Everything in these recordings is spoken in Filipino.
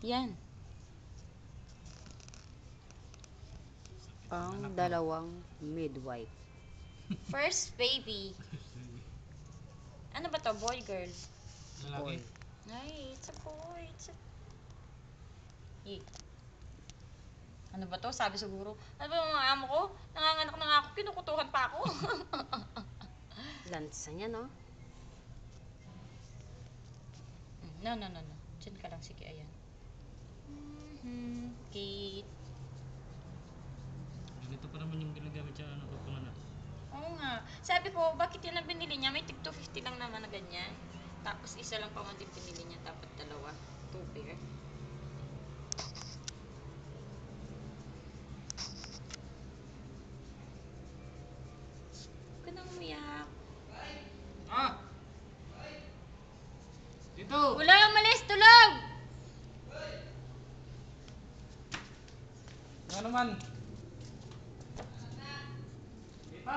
Yan. Ang dalawang midwife. First baby. Ano ba to? Boy, girl? Lalaki. Ay, it's a boy. Yee. Ano ba to? Sabi siguro, ano ba mga amo ko? Nanganganak na nga ako, kinukutuhan pa ako. Lansa niya, no? No. Diyan ka lang, sige, ayan. Kate. Ganito pa naman yung ginagamit sa ano, pagpanganak. Oo nga. Sabi ko, bakit yan ang binili niya? May tig 250 lang naman na ganyan. Tapos isa lang pa man din binili niya. Dapat dalawa. 2 pair. Huwag ka nang umiyak. Ah! Dito! Wala, umalis! Tulog! Ano naman? Dito!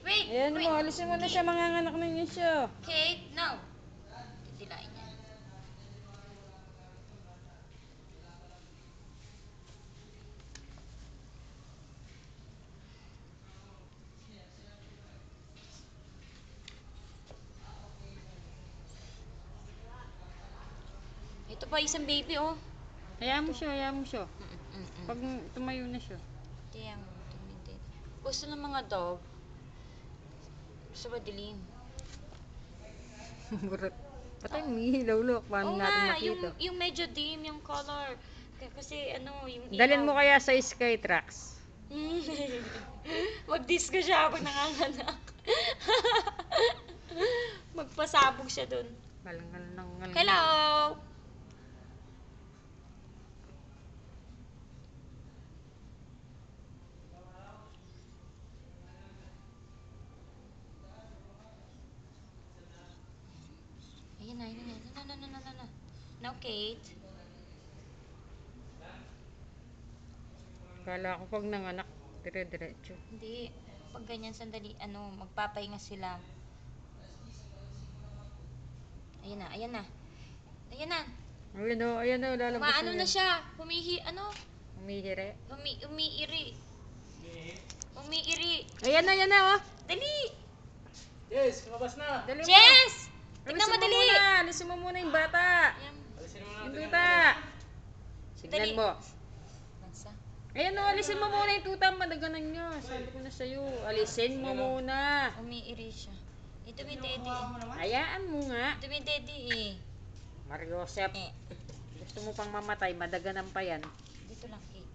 Wait! Ayan mo, alisin mo na siya, manganganak na niya siya. Kate, no. Titilain niya. Ito pa isang baby, oh. Hayaan mo siya. Pag tumayo na siya. Kaya mo, tumindi. Gusto ng mga dog. Gusto ba dilim? Burot. Patay mo hilaw, look. Paano Oo natin nga, makita? yung medyo dim, yung color. Kasi ano, yung Dalhin mo kaya sa Skytrax. Mag-disco siya pag nanganganak. Magpasabog siya dun. Ngalang. Hello! Ayan na. No. No, Kate. Kala ko pag nanganak, dire-diretso. Hindi. Pag ganyan sandali, magpapahinga sila. Ayan na. Ayan o, lalabas Maano na siya. Humihire. Umiiri. Ayan na, oh. Dali! Yes! Lumabas na! Dali mo. Jess! Tignan mo, dali! Alisin mo muna yung bata. Ayan. Alisin mo na Yung natin. tuta. Dali. Tignan mo. Lansa. Ayan o, alisin mo muna yung tuta. Madaganan niya. Sabi ko na sa'yo. Alisin mo muna. Umiiri siya. Ito may daddy. Hayaan mo nga. Ito may daddy eh. Mariosep. Gusto mo pang mamatay, madaganan pa yan. Dito lang, Kate.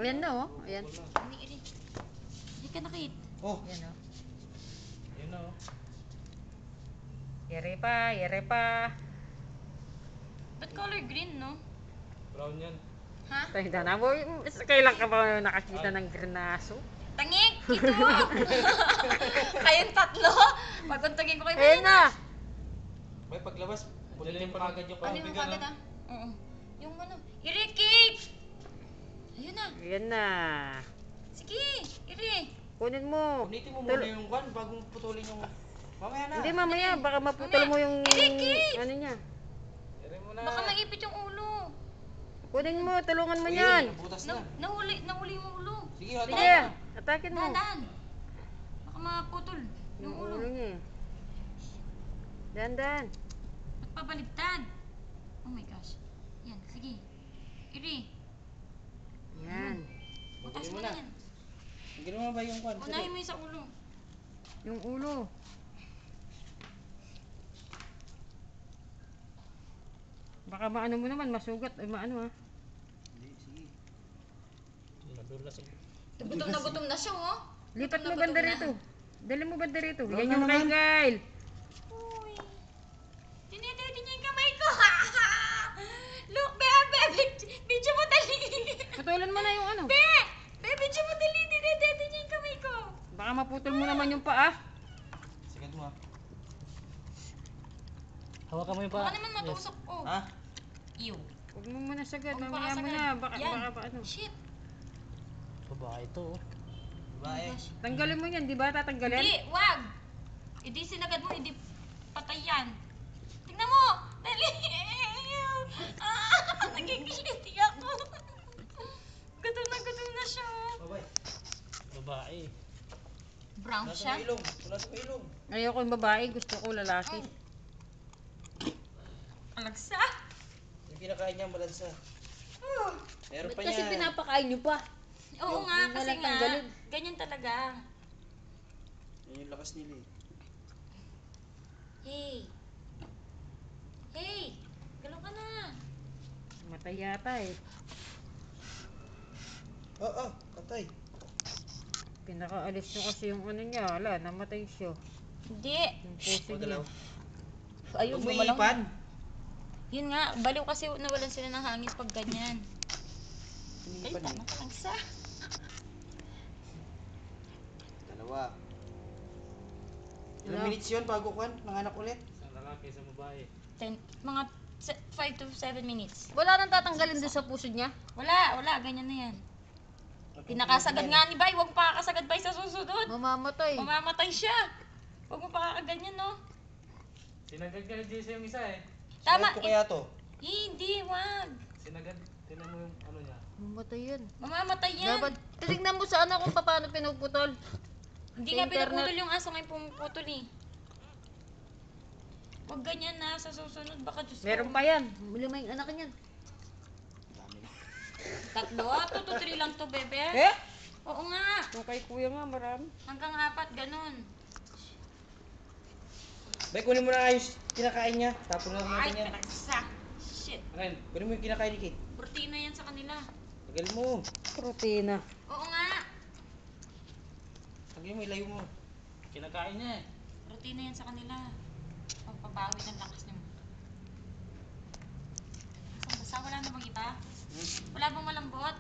Ayan na, oh. Ayan. Umiiri. Hindi ka na, Kate. Oh! Ayan, oh. Yun na oh. Yere pa. Ba't color green, no? Brown yan. Ha? Tanda na mo. Kailan ka ba nakakita ng granaso? Tangik! Ito! Kayong tatlo? Paguntugin ko kayo. Ayan na. May paglabas, pulitin pa agad yung Ano yung kambing, kagad ano? ah? Oo. Yung Iri, Kate! Ayun na. Ayan na. Sige, Iri. Kunin mo. Punitin mo muna yung kwan bagong putulin yung... Mamaya na! Hindi mamaya, baka maputol mo yung Eriki! ano niya. Tiri mo na! Baka maipit yung ulo. Kunin mo, tulungan mo Uy, yan. nabutas na. Nahuli yung ulo. Sige, hata Sige, na. atakin mo. Dahan. Baka maputol yung Yung ulo. ulo niya. Dahan. Magpabaligtad. Oh my gosh. Yan, sige. Iri, Yan. butas mo mo na na. yan. Ginawa ba yung kwan? Unahin mo yung sa ulo. Yung ulo. Baka maano mo naman, masugat. Ay, maano ha. Hindi, sige. Nadulas eh. Gutom na siya, oh. Lipat mo Gutom banda na. rito. Dali mo banda rito. Wala Yan na yung kay naman. Kyle. Uy. Dinidede niya yung kamay ko. Look, bebe. Video mo dali. Patulan mo na yung ano. Video mo dali. Dinidede niya yung kamay ko. Baka maputol mo naman yung paa. Sige mo ha. Hawakan mo yung Baka naman matusok ko. Ha? Ew. Huwag mo muna sagad. Huwag Mamaya mo pakasagad. na. Baka Yan. pa ano. Shit. Babae ito oh. Oh my Babae. gosh. Tanggalin mo yan, di ba? Tatanggalin? Hindi, wag. Hindi sinagad mo, hindi patay yan. brown Nasa siya. may ilong. Wala sa may ilong. Ayoko yung babae, gusto ko lalaki. Alagsa. Yung kinakain niya malansa. Meron Ba't pa kasi niya. pinapakain nyo pa? Oo nga, yung kasi walang nga, tanggalin. ganyan talaga. Yan yung lakas nila eh. Hey. Hey, galaw ka na. Matay yata eh. Patay. Pinakaalis nyo kasi yung ano niya. Wala, namatay siya. Hindi. Yung puso niya. Magalaw. Ayun, Huwag mo gumalaw. ipan. Yun nga, baliw kasi nawalan sila ng hangis pag ganyan. Ay, Ipan eh. tama ka lang sa. Dalawa. Ilang Wala. minutes yun bago kuhan? Nanganak ulit? Isang lalaki, isang babae. Mga 5 to 7 minutes. Wala nang tatanggalin doon sa puso niya? Wala, ganyan na yan. Pinakasagad nga ni Bay, huwag mo pakakasagad Bay sa susunod. Mamamatay. Mamamatay siya. Huwag mo pakakaganyan, no? Sinagad ka ni Jesse yung isa eh. Tama. Saan ko kaya to? Hindi, wag. Sinagad, tinan mo yung ano niya. Mamatay yan. Mamamatay yan. Dapat, tinignan mo sa ano kung paano pinuputol. Hindi sa nga internet. pinuputol yung aso ngayon pumuputol eh. Huwag ganyan na sa susunod, baka Diyos ko. Meron pa yan. Lima yung anak niyan. Dami na. 3, 2 to 3 lang to, bebe. Eh? Oo nga. Yung kay kuya nga, marami. Hanggang 4, ganun. Bay, kunin mo na ayos kinakain niya. Tapos na Ay, natin yan. pinagsa. Shit. Akin, kunin mo yung kinakain ni Kate. Protina yan sa kanila. Tagal mo. Protina. Oo nga. Tagal mo, ilayo mo. Kinakain niya eh. Protina yan sa kanila. Pagpabawi ng lakas niyo. Basta wala na bang iba? Wala bang malambot?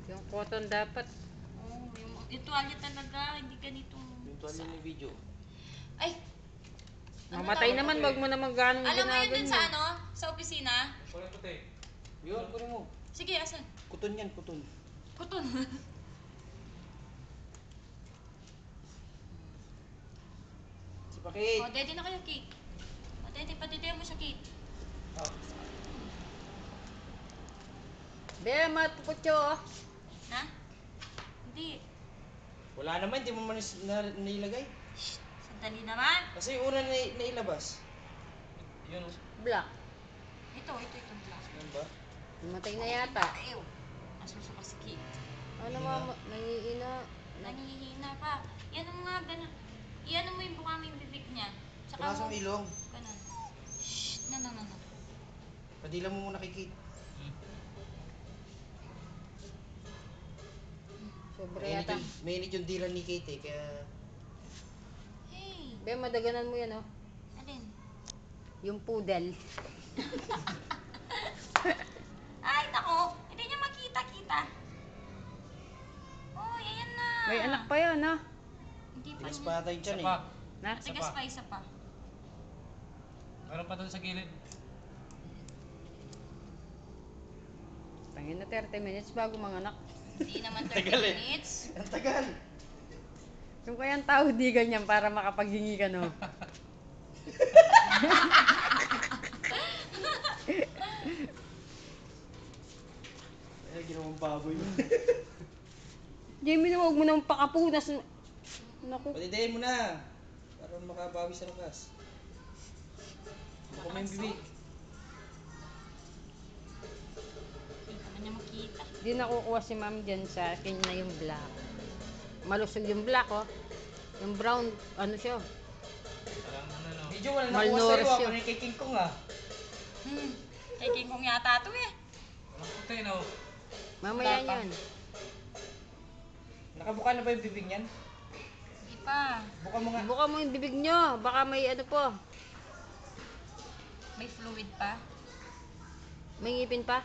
Yung cotton dapat. Oo, yung tuwalya talaga, hindi ganito. Yung tuwalya ng video. Ay! Ano Mamatay tawag? naman, wag mo naman ganong Alam mo yun dun ginaganyan. sa ano? Sa opisina? Kulay puti. Yun, kunin mo. Sige, asan? Kuton yan, kuton. Kuton. Si Pakit. O, daddy na kayo, Kate. O, daddy, patitiyan mo siya, Kate. Be, matuputyo. Ha? Hindi. Wala naman, hindi mo man nailagay. Sandali naman. Kasi yung una nailabas. Yun. Black. Ito, itong glass. Yan ba? Namatay na yata. Ew. Nasusuka si Kate. Ano mama, naiina. Nanghihina pa. Yan mo nga, ganun. Iyan mo yung bukaming bibig niya. Wala sa ilong. Ganun. Shh. No. Padila mo muna kay Kate. Sobra yata. Mainit yung dila ni Kate eh, kaya... Hey. Be, madaganan mo yan, oh. Alin? Yung poodle. Ay, nako. Hindi niya makita-kita. Oh, ayan na. May anak pa yan, ha? Hindi pa Tigas niya. pa ata yung Isa tiyan pa. eh. Na? Tigas pa, isa pa. Meron pa doon sa gilid. Tangin na 30 minutes bago manganak. Hindi naman 30 Tagal eh. minutes. Ang tagal. Yung kayang tao di ganyan para makapaghingi ka, no? Ay, ginawang baboy mo. Jamie, huwag mo nang pakapunas. Naku. Padidayin mo na. Para makabawi sa lakas. Baka may bibig. Hindi naman niya makita. Di nakukuha si ma'am dyan sa akin na yung black. Malusog yung black, oh. Yung brown, ano siya? Parang ano no. Medyo wala nakuha Malnourished sa'yo. yun. Ako na kay King Kong ah. Kay King Kong yata ito eh. Parang puti no. Mamaya Wala pa. yan. Nakabuka na ba yung bibig niyan? Hindi pa. Buka mo nga. Buka mo yung bibig nyo. Baka may ano po. May fluid pa. May ngipin pa.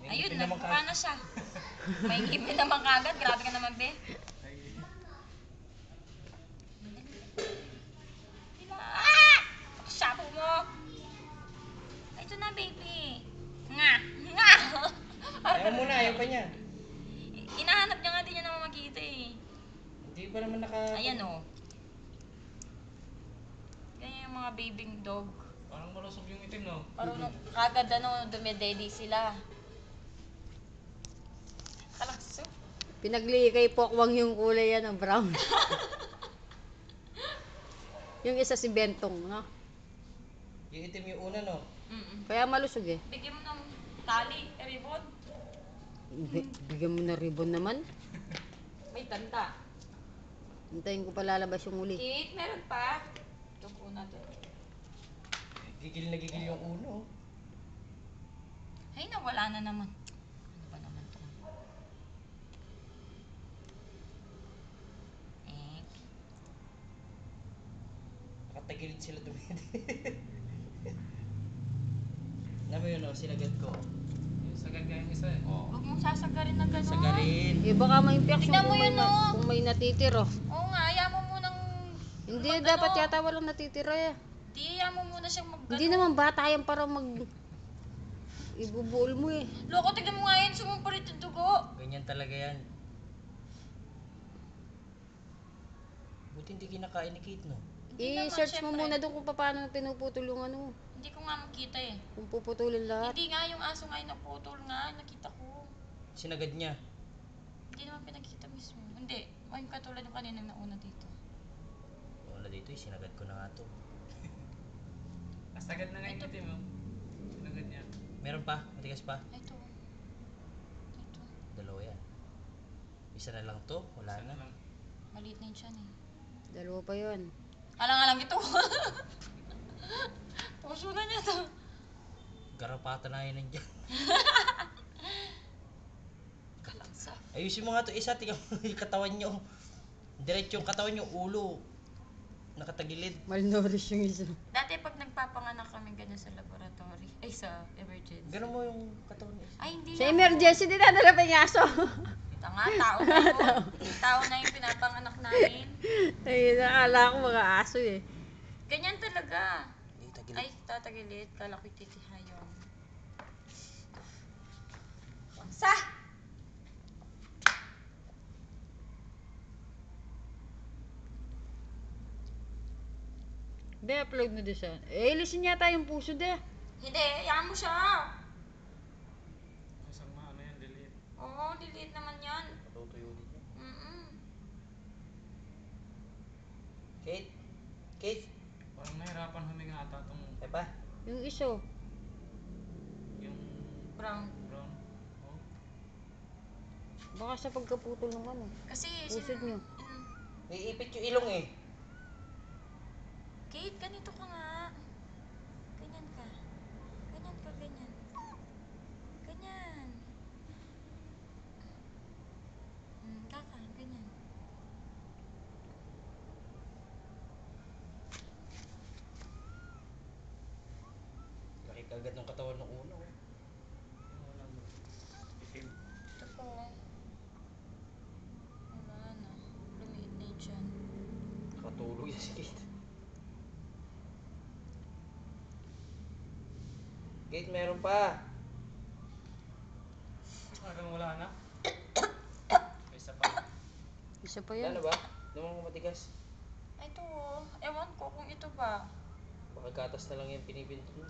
Ayun, Ngipin naman nagbuka na siya. May ngipin naman kagad. Grabe ka naman, be. Diba? Ah! Shapo mo. Ito na, baby. Nga. Nga. Ayaw mo na, ayaw pa niya. Inahanap niya nga, di niya naman makita eh. Hindi pa naman naka... Ayan o. Ganyan yung mga babying dog. Parang malusog yung itim no. Parang kagad ano, dumedede sila. Kalakso. Pinagli kay Pokwang yung kulay yan, brown. Yung isa si Bentong, no? Yung itim yung una, no? Kaya malusog eh. Bigyan mo ng tali, ribbon. Bigyan mo na ribbon naman. May tanda. Hintayin ko pa lalabas yung uli. Kate, meron pa. Ito po na to. Gigil na gigil yung uno. Ay, nawala na naman. Ano ba naman to? Eh, Nakatagilid sila dumidi. Alam mo yun, oh, sinagad ko. Yung sagad nga yung isa eh. Oh. huwag mong sasagarin na gano'n. Sagarin. Eh baka may infection Tignan mo yun, oh. kung may natitiro. Oo nga, ayaw mo munang... Hindi, Mag- dapat ano? yata walang natitira eh. Di, ayaw mo muna siyang mag... Hindi naman bata yan para ibubuol mo eh. Loko, tignan mo nga yun, sumumparit yung dugo. Ganyan talaga yan. Buti hindi kinakain ni Kate, no? Hindi naman, I-search mo syempre. muna doon kung paano pinuputol yung ano. Hindi ko nga makita eh. Kung puputulin lahat. Hindi nga, yung aso nga yung naputol nga, nakita ko. Sinagad niya. Hindi naman pinakita mismo. Hindi, yung katulad yung kanina nauna dito. Wala dito, sinagad ko na nga to. Sagad na nga yung itim oh. Sinagad niya. Meron pa? Matigas pa? Ito. Ito. Dalawa yan. Isa na lang to? Wala Isa na. na lang. Maliit na yun siya eh. Dalawa pa yun. Alang-alang ito. Puso na niya to. Garapata na yun nandiyan. Kalangsa. Ayusin mo nga to isa, tingnan mo yung katawan nyo. Diretso yung katawan nyo, ulo. Nakatagilid. Malnourished yung isa. Dati pag nagpapanganak kami ganyan sa laboratory, ay sa emergency. Ganun mo yung katawan nyo. Ay, hindi Sa na. emergency, dinadala pa yung aso. Ito nga, tao na yun. Tao na yung pinapanganak namin. Ay, nakala ko mga aso eh. Ganyan talaga. Hindi, tagilid. Ay, tatagilid. Kala ko'y titihayon. Sa! Be, upload mo doon sa... Eh, ilisin yata yung puso de. Hindi, hayaan mo siya. Isang ano yan, delete. Oo, delete naman yan. Matutuyo din yan. Kate? Kate? Parang nahirapan huminga ata itong Ay pa? Yung iso. yung Brown. brown. Oh. Baka sa pagkaputol ng ano. Kasi, Pusod nyo. Naiipit yung ilong eh. Kate, ganito ka nga. Ganyan ka. Ganyan ka, ganyan. Ganyan. Kaka, ganyan. Laki kagad ng katawan ng uno. Yung walang itim. Ito po. Wala na. Lumiit na yun dyan. Nakatulog yan si Kate. Kate, meron pa. Parang wala na. Isa pa. Isa pa Wala yan. na ba? Naman ko matigas. Ay, ito oh. Ewan ko kung ito ba. Baka gatas na lang yung pinipinto mo.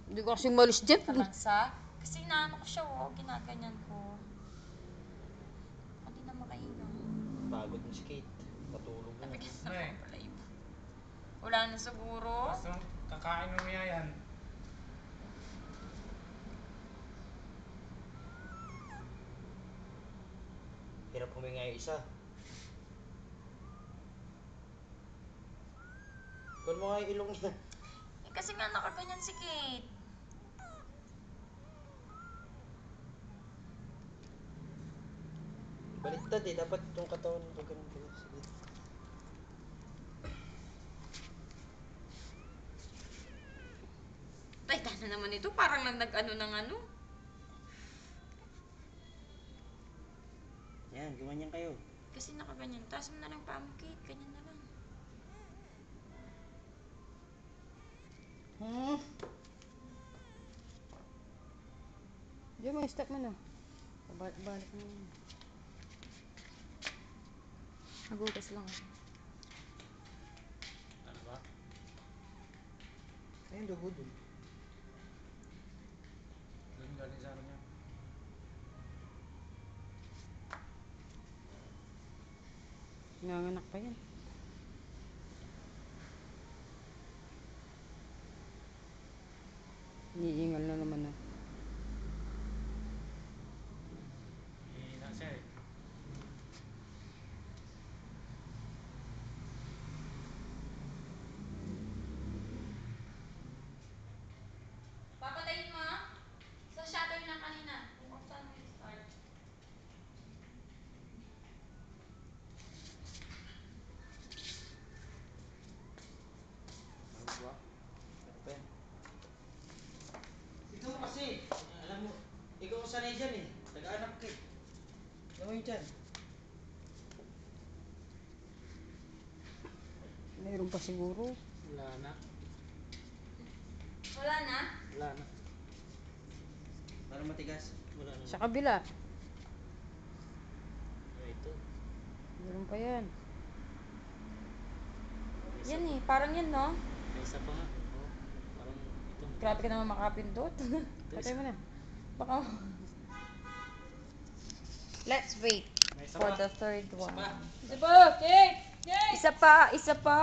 Hindi ko kasi malis dyan. Kalangsa. Kasi inaano ko siya oh. Ginaganyan ko. Hindi na makahinga. Pagod mo si Kate. Patulog na. Nabigyan na Ano eh? ako pala iba. Wala na siguro. Basta kakain mo yan. Hirap huminga yung isa. Kunin mo nga yung ilong niya. Eh, kasi nga nakaganyan si Kate. Baliktad eh. Dapat yung katawan mo ganun ganun. Sige. Ay, tana naman ito. Parang nag-ano ng ano. Yan, gumanyan kayo. Kasi nakaganyan. Taas mo na lang pa mo, Kate. Ganyan na lang. Diyan mo, stop mo na. Balik mo. Nagugas lang. Ano ba? Ayun, dugo dun. Doon galing sa ano niya. Nanganak pa yan. Iniingal na naman na. Hihina siya eh. Papatayin mo ah. Sa shutter na kanina. Kung buksan mo yung start. Ano ba? Ano pa yan? Ikaw kasi, alam mo, ikaw ang sanay dyan eh. Nag-aanak ka eh. Alam mo yun dyan. Mayroon pa siguro. Wala na. Wala na? Wala na. Parang matigas. Wala na. Sa kabila. Ito. Mayroon pa yan. May isa Yan pa. eh. Parang yan no? May isa pa nga. Oh, parang ito. Grabe ka naman makapindot. Patay mo na. Baka... Let's wait May isa for pa. the third Isa one. pa. Isa pa! Cake! Cake! Isa pa! Isa pa!